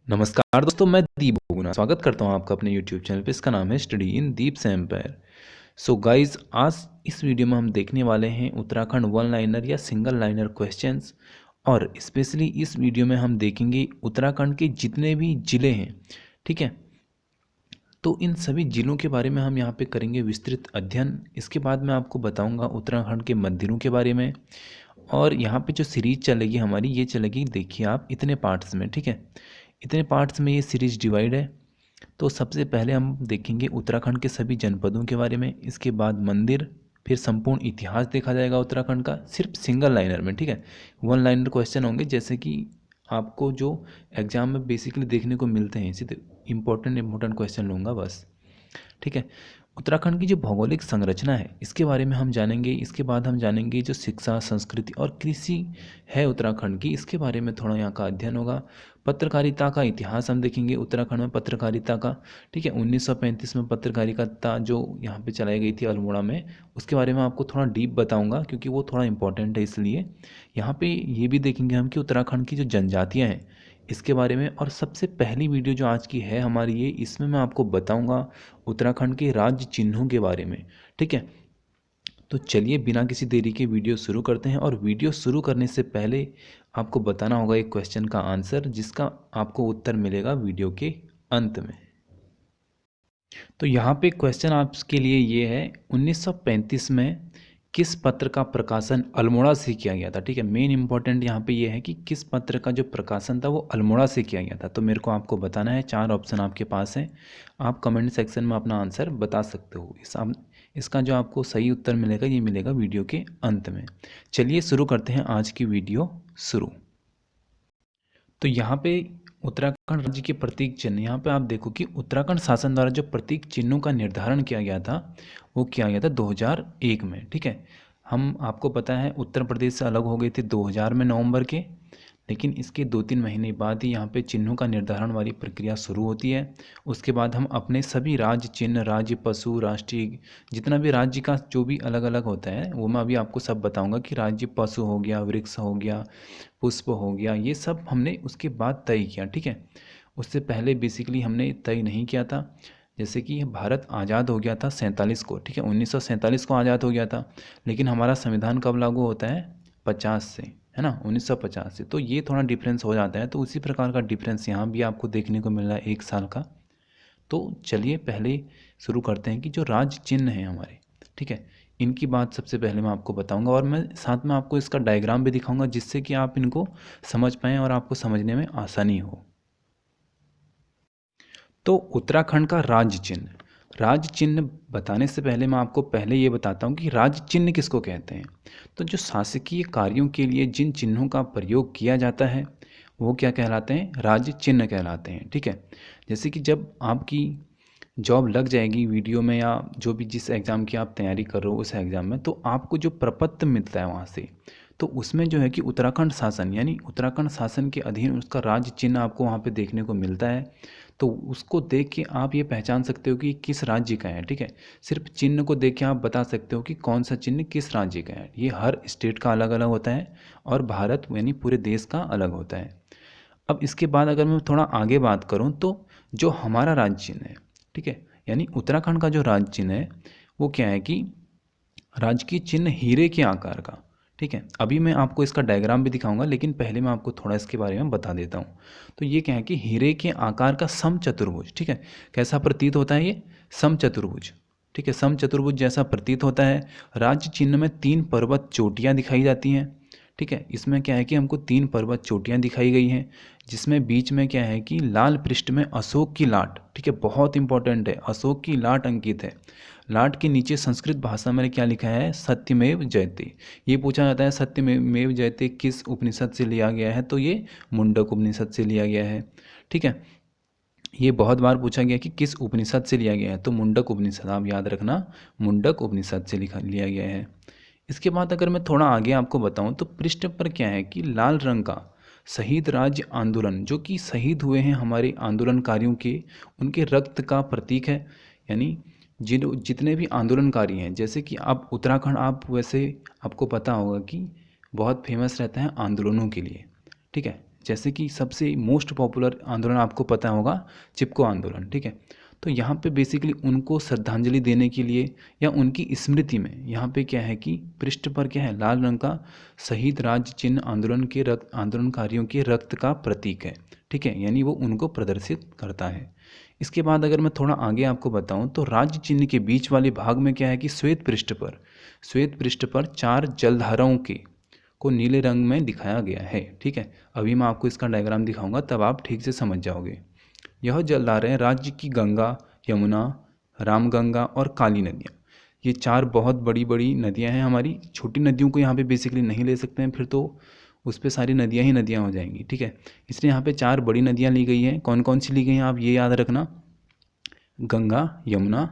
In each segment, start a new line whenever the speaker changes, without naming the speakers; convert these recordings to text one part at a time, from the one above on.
नमस्कार दोस्तों, मैं दीप गुना स्वागत करता हूं आपका अपने यूट्यूब चैनल पे। इसका नाम है study in deep empire. So guys, आज इस वीडियो में हम देखने वाले हैं उत्तराखंड वन लाइनर या सिंगल लाइनर क्वेश्चंस। और स्पेशली इस वीडियो में हम देखेंगे उत्तराखंड के जितने भी ज़िले हैं, ठीक है। तो इन सभी ज़िलों के बारे में हम यहाँ पे करेंगे विस्तृत अध्ययन। इसके बाद मैं आपको बताऊँगा उत्तराखंड के मंदिरों के बारे में। और यहाँ पे जो सीरीज़ चलेगी हमारी, ये चलेगी, देखिए आप, इतने पार्ट्स में, ठीक है। इतने पार्ट्स में ये सीरीज़ डिवाइड है। तो सबसे पहले हम देखेंगे उत्तराखंड के सभी जनपदों के बारे में, इसके बाद मंदिर, फिर संपूर्ण इतिहास देखा जाएगा उत्तराखंड का, सिर्फ सिंगल लाइनर में, ठीक है। वन लाइनर क्वेश्चन होंगे, जैसे कि आपको जो एग्जाम में बेसिकली देखने को मिलते हैं, सीधे इंपॉर्टेंट क्वेश्चन लूँगा बस, ठीक है। उत्तराखंड की जो भौगोलिक संरचना है, इसके बारे में हम जानेंगे। इसके बाद हम जानेंगे जो शिक्षा, संस्कृति और कृषि है उत्तराखंड की, इसके बारे में थोड़ा यहाँ का अध्ययन होगा। पत्रकारिता का इतिहास हम देखेंगे उत्तराखंड में, पत्रकारिता का, ठीक है। 1935 में पत्रकारिता जो यहाँ पे चलाई गई थी अल्मोड़ा में, उसके बारे में आपको थोड़ा डीप बताऊँगा, क्योंकि वो थोड़ा इंपॉर्टेंट है। इसलिए यहाँ पे ये भी देखेंगे हम कि उत्तराखंड की जो जनजातियाँ हैं, इसके बारे में। और सबसे पहली वीडियो जो आज की है हमारी ये, इसमें मैं आपको बताऊंगा उत्तराखंड के राज्य चिन्हों के बारे में, ठीक है। तो चलिए बिना किसी देरी के वीडियो शुरू करते हैं। और वीडियो शुरू करने से पहले आपको बताना होगा एक क्वेश्चन का आंसर, जिसका आपको उत्तर मिलेगा वीडियो के अंत में। तो यहाँ पे क्वेश्चन आपके लिए ये है, 1935 में किस पत्र का प्रकाशन अल्मोड़ा से किया गया था, ठीक है। मेन इंपॉर्टेंट यहाँ पे ये है कि किस पत्र का जो प्रकाशन था वो अल्मोड़ा से किया गया था। तो मेरे को आपको बताना है, 4 ऑप्शन आपके पास है, आप कमेंट सेक्शन में अपना आंसर बता सकते हो। इसका जो आपको सही उत्तर मिलेगा, ये मिलेगा वीडियो के अंत में। चलिए शुरू करते हैं आज की वीडियो शुरू। तो यहाँ पे उत्तराखंड राज्य के प्रतीक चिन्ह, यहाँ पे आप देखो कि उत्तराखंड शासन द्वारा जो प्रतीक चिन्हों का निर्धारण किया गया था, वो किया गया था 2001 में, ठीक है। हम, आपको पता है, उत्तर प्रदेश से अलग हो गए थे 2000 में नवंबर के, लेकिन इसके 2-3 महीने बाद ही यहाँ पे चिन्हों का निर्धारण वाली प्रक्रिया शुरू होती है। उसके बाद हम अपने सभी राज्य चिन्ह, राज्य पशु, राष्ट्रीय, जितना भी राज्य का जो भी अलग अलग होता है, वो मैं अभी आपको सब बताऊंगा कि राज्य पशु हो गया, वृक्ष हो गया, पुष्प हो गया, ये सब हमने उसके बाद तय किया, ठीक है। उससे पहले बेसिकली हमने तय नहीं किया था। जैसे कि भारत आज़ाद हो गया था 47 को, ठीक है, 1947 को आज़ाद हो गया था, लेकिन हमारा संविधान कब लागू होता है, 50 से, है ना, 1950 से। तो ये थोड़ा डिफरेंस हो जाता है। तो उसी प्रकार का डिफरेंस यहाँ भी आपको देखने को मिल रहा है 1 साल का। तो चलिए पहले शुरू करते हैं कि जो राज्य चिन्ह हैं हमारे, ठीक है, इनकी बात सबसे पहले मैं आपको बताऊंगा। और मैं साथ में आपको इसका डायग्राम भी दिखाऊंगा, जिससे कि आप इनको समझ पाएँ और आपको समझने में आसानी हो। तो उत्तराखंड का राज्य चिन्ह, राज्य चिन्ह बताने से पहले मैं आपको पहले ये बताता हूँ कि राज्य चिन्ह किसको कहते हैं। तो जो शासकीय कार्यों के लिए जिन चिन्हों का प्रयोग किया जाता है, वो क्या कहलाते हैं, राज्य चिन्ह कहलाते हैं, ठीक है। जैसे कि जब आपकी जॉब लग जाएगी वीडियो में, या जो भी जिस एग्ज़ाम की आप तैयारी कर रहे हो उस एग्ज़ाम में, तो आपको जो प्रपत्र मिलता है वहाँ से, तो उसमें जो है कि उत्तराखंड शासन, यानी उत्तराखंड शासन के अधीन उसका राज्य चिन्ह आपको वहाँ पे देखने को मिलता है। तो उसको देख के आप ये पहचान सकते हो कि किस राज्य का है, ठीक है। सिर्फ चिन्ह को देख के आप बता सकते हो कि कौन सा चिन्ह किस राज्य का है। ये हर स्टेट का अलग अलग होता है, और भारत यानी पूरे देश का अलग होता है। अब इसके बाद अगर मैं थोड़ा आगे बात करूँ, तो जो हमारा राज्य चिन्ह है, ठीक है, यानी उत्तराखंड का जो राज्य चिन्ह है, वो क्या है कि राजकीय चिन्ह हीरे के आकार का, ठीक है। अभी मैं आपको इसका डायग्राम भी दिखाऊंगा, लेकिन पहले मैं आपको थोड़ा इसके बारे में बता देता हूँ। तो ये क्या है कि हीरे के आकार का समचतुर्भुज, ठीक है। कैसा प्रतीत होता है ये, समचतुर्भुज, ठीक है, समचतुर्भुज जैसा प्रतीत होता है। राज्य चिन्ह में 3 पर्वत चोटियाँ दिखाई जाती हैं, ठीक है। इसमें क्या है कि हमको 3 पर्वत चोटियाँ दिखाई गई हैं, जिसमें बीच में क्या है कि लाल पृष्ठ में अशोक की लाट, ठीक है, बहुत इंपॉर्टेंट है, अशोक की लाट अंकित है। लाट के नीचे संस्कृत भाषा में क्या लिखा है, सत्यमेव जयते। ये पूछा जाता है सत्यमेव जयते किस उपनिषद से लिया गया है, तो ये मुंडक उपनिषद से लिया गया है, ठीक है। ये बहुत बार पूछा गया कि किस उपनिषद से लिया गया है, तो मुंडक उपनिषद, आप याद रखना, मुंडक उपनिषद से लिया गया है। इसके बाद अगर मैं थोड़ा आगे आपको बताऊं, तो पृष्ठ पर क्या है कि लाल रंग का शहीद राज्य आंदोलन, जो कि शहीद हुए हैं हमारे आंदोलनकारियों के, उनके रक्त का प्रतीक है। यानी जितने भी आंदोलनकारी हैं, जैसे कि आप उत्तराखंड, आप वैसे आपको पता होगा कि बहुत फेमस रहता है आंदोलनों के लिए, ठीक है। जैसे कि सबसे मोस्ट पॉपुलर आंदोलन आपको पता होगा चिपको आंदोलन, ठीक है। तो यहाँ पे बेसिकली उनको श्रद्धांजलि देने के लिए या उनकी स्मृति में यहाँ पे क्या है कि पृष्ठ पर क्या है, लाल रंग का शहीद राज्य चिन्ह आंदोलनकारियों के रक्त का प्रतीक है, ठीक है, यानी वो उनको प्रदर्शित करता है। इसके बाद अगर मैं थोड़ा आगे आपको बताऊं तो राज्य चिन्ह के बीच वाले भाग में क्या है कि श्वेत पृष्ठ पर 4 जलधाराओं के को नीले रंग में दिखाया गया है, ठीक है। अभी मैं आपको इसका डायग्राम दिखाऊंगा, तब आप ठीक से समझ जाओगे। यह जलधाराएं राज्य की गंगा, यमुना, रामगंगा और काली नदियाँ, ये 4 बहुत बड़ी बड़ी नदियाँ हैं हमारी। छोटी नदियों को यहाँ पे बेसिकली नहीं ले सकते हैं, फिर तो उस पर सारी नदियाँ ही नदियाँ हो जाएंगी, ठीक है। इसलिए यहाँ पे 4 बड़ी नदियाँ ली गई हैं। कौन कौन सी ली गई हैं आप ये याद रखना, गंगा, यमुना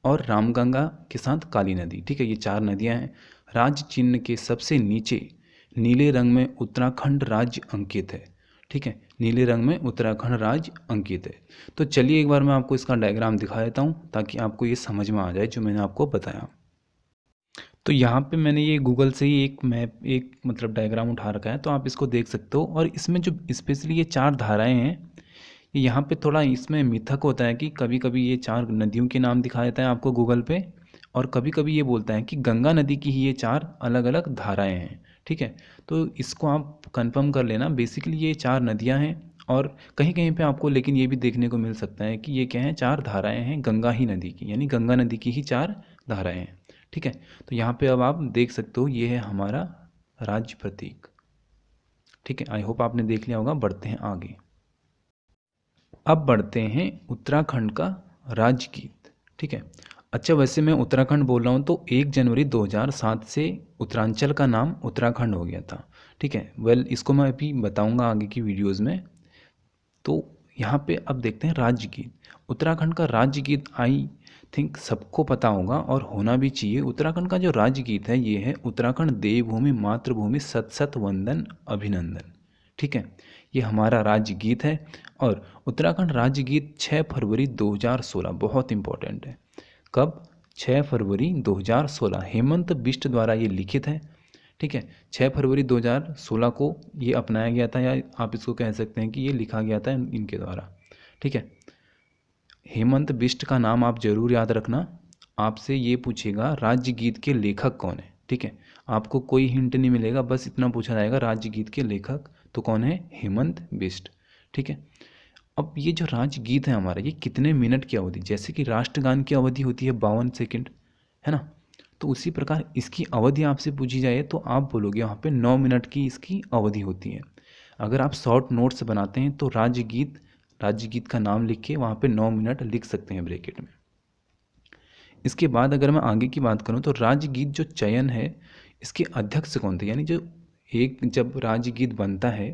और रामगंगा के साथ काली नदी, ठीक है, ये 4 नदियाँ हैं। राज्य चिन्ह के सबसे नीचे नीले रंग में उत्तराखंड राज्य अंकित है, ठीक है, नीले रंग में उत्तराखंड राज्य अंकित है। तो चलिए एक बार मैं आपको इसका डायग्राम दिखा देता हूँ ताकि आपको ये समझ में आ जाए जो मैंने आपको बताया। तो यहाँ पे मैंने ये गूगल से ही एक मतलब डायग्राम उठा रखा है, तो आप इसको देख सकते हो। और इसमें जो स्पेशली ये 4 धाराएं हैं, ये यहाँ पे थोड़ा इसमें मिथक होता है कि कभी कभी ये 4 नदियों के नाम दिखा देता है आपको गूगल पे, और कभी कभी ये बोलता है कि गंगा नदी की ही ये 4 अलग अलग धाराएं हैं, ठीक है। तो इसको आप कंफर्म कर लेना, बेसिकली ये 4 नदियाँ हैं। और कहीं कहीं पे आपको लेकिन ये भी देखने को मिल सकता है कि ये क्या है, 4 धाराएं हैं गंगा ही नदी की, यानी गंगा नदी की ही 4 धाराएं हैं, ठीक है। तो यहाँ पे अब आप देख सकते हो ये है हमारा राज्य प्रतीक, ठीक है। आई होप आपने देख लिया होगा। बढ़ते हैं आगे। अब बढ़ते हैं उत्तराखंड का राज्य गीत, ठीक है। अच्छा, वैसे मैं उत्तराखंड बोल रहा हूँ तो 1 जनवरी 2007 से उत्तरांचल का नाम उत्तराखंड हो गया था, ठीक है। इसको मैं अभी बताऊँगा आगे की वीडियोज़ में। तो यहाँ पे अब देखते हैं राज्य गीत। उत्तराखंड का राज्य गीत आई थिंक सबको पता होगा और होना भी चाहिए। उत्तराखंड का जो राज्य गीत है ये है उत्तराखंड देवभूमि मातृभूमि सत सत वंदन अभिनंदन, ठीक है, ये हमारा राज्य गीत है। और उत्तराखंड राज्य गीत 6 फरवरी 2016, बहुत इंपॉर्टेंट है। कब? 6 फरवरी 2016, हेमंत बिष्ट द्वारा ये लिखित है, ठीक है। 6 फरवरी 2016 को ये अपनाया गया था, या आप इसको कह सकते हैं कि ये लिखा गया था इनके द्वारा, ठीक है। हेमंत बिष्ट का नाम आप जरूर याद रखना। आपसे ये पूछेगा राज्य गीत के लेखक कौन है, ठीक है। आपको कोई हिंट नहीं मिलेगा, बस इतना पूछा जाएगा राज्य गीत के लेखक तो कौन है, हेमंत बिष्ट, ठीक है। अब ये जो राज्य गीत है हमारा, ये कितने मिनट की अवधि, जैसे कि राष्ट्रगान की अवधि होती है 52 सेकंड, है ना। तो उसी प्रकार इसकी अवधि आपसे पूछी जाए तो आप बोलोगे वहाँ पे 9 मिनट की इसकी अवधि होती है। अगर आप शॉर्ट नोट्स बनाते हैं तो राज्य गीत का नाम लिख के वहाँ पे 9 मिनट लिख सकते हैं ब्रैकेट में। इसके बाद अगर मैं आगे की बात करूँ तो राज्य गीत जो चयन है, इसके अध्यक्ष कौन थे, यानी जो जब राज्य गीत बनता है,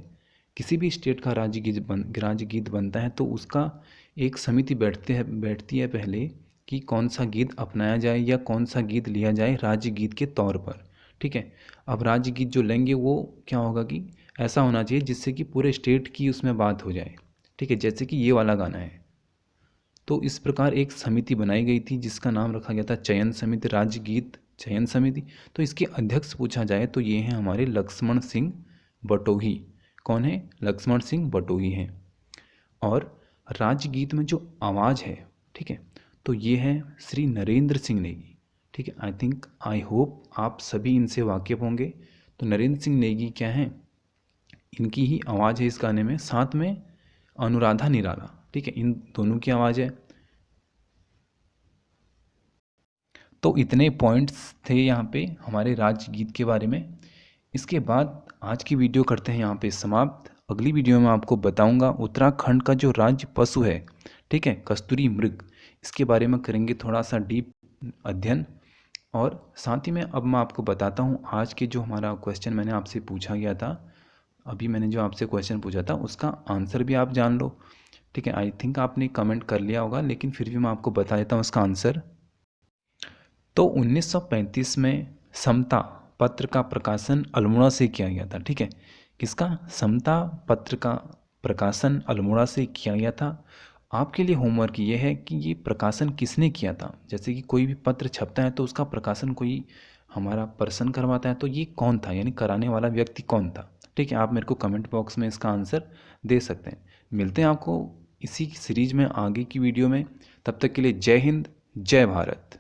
किसी भी स्टेट का राज्य गीत बनता है तो उसका एक समिति बैठती है पहले कि कौन सा गीत अपनाया जाए या कौन सा गीत लिया जाए राज्य गीत के तौर पर, ठीक है। अब राज्य गीत जो लेंगे वो क्या होगा कि ऐसा होना चाहिए जिससे कि पूरे स्टेट की उसमें बात हो जाए, ठीक है, जैसे कि ये वाला गाना है। तो इस प्रकार एक समिति बनाई गई थी जिसका नाम रखा गया था चयन समिति, राज्य गीत चयन समिति। तो इसके अध्यक्ष पूछा जाए तो ये हैं हमारे लक्ष्मण सिंह बटोही। कौन है? लक्ष्मण सिंह बटोही हैं। और राज्य गीत में जो आवाज़ है, ठीक है, तो ये है श्री नरेंद्र सिंह नेगी, ठीक है। आई होप आप सभी इनसे वाकिफ होंगे। तो नरेंद्र सिंह नेगी क्या हैं, इनकी ही आवाज़ है इस गाने में, साथ में अनुराधा निराला, ठीक है, इन दोनों की आवाज़ है। तो इतने पॉइंट्स थे यहाँ पे हमारे राज्य गीत के बारे में। इसके बाद आज की वीडियो करते हैं यहाँ पे समाप्त। अगली वीडियो में आपको बताऊंगा उत्तराखंड का जो राज्य पशु है, ठीक है, कस्तूरी मृग, इसके बारे में करेंगे थोड़ा सा डीप अध्ययन। और साथ ही में अब मैं आपको बताता हूँ आज के जो हमारा क्वेश्चन मैंने आपसे पूछा गया था, अभी मैंने जो आपसे क्वेश्चन पूछा था उसका आंसर भी आप जान लो, ठीक है। आई थिंक आपने कमेंट कर लिया होगा, लेकिन फिर भी मैं आपको बता देता हूँ उसका आंसर। तो 1935 में समता पत्र का प्रकाशन अल्मोड़ा से किया गया था, ठीक है। किसका? समता पत्र का प्रकाशन अल्मोड़ा से किया गया था। आपके लिए होमवर्क ये है कि ये प्रकाशन किसने किया था। जैसे कि कोई भी पत्र छपता है तो उसका प्रकाशन कोई हमारा पर्सन करवाता है, तो ये कौन था, यानी कराने वाला व्यक्ति कौन था। ठीक है, आप मेरे को कमेंट बॉक्स में इसका आंसर दे सकते हैं। मिलते हैं आपको इसी सीरीज में आगे की वीडियो में। तब तक के लिए जय हिंद, जय भारत।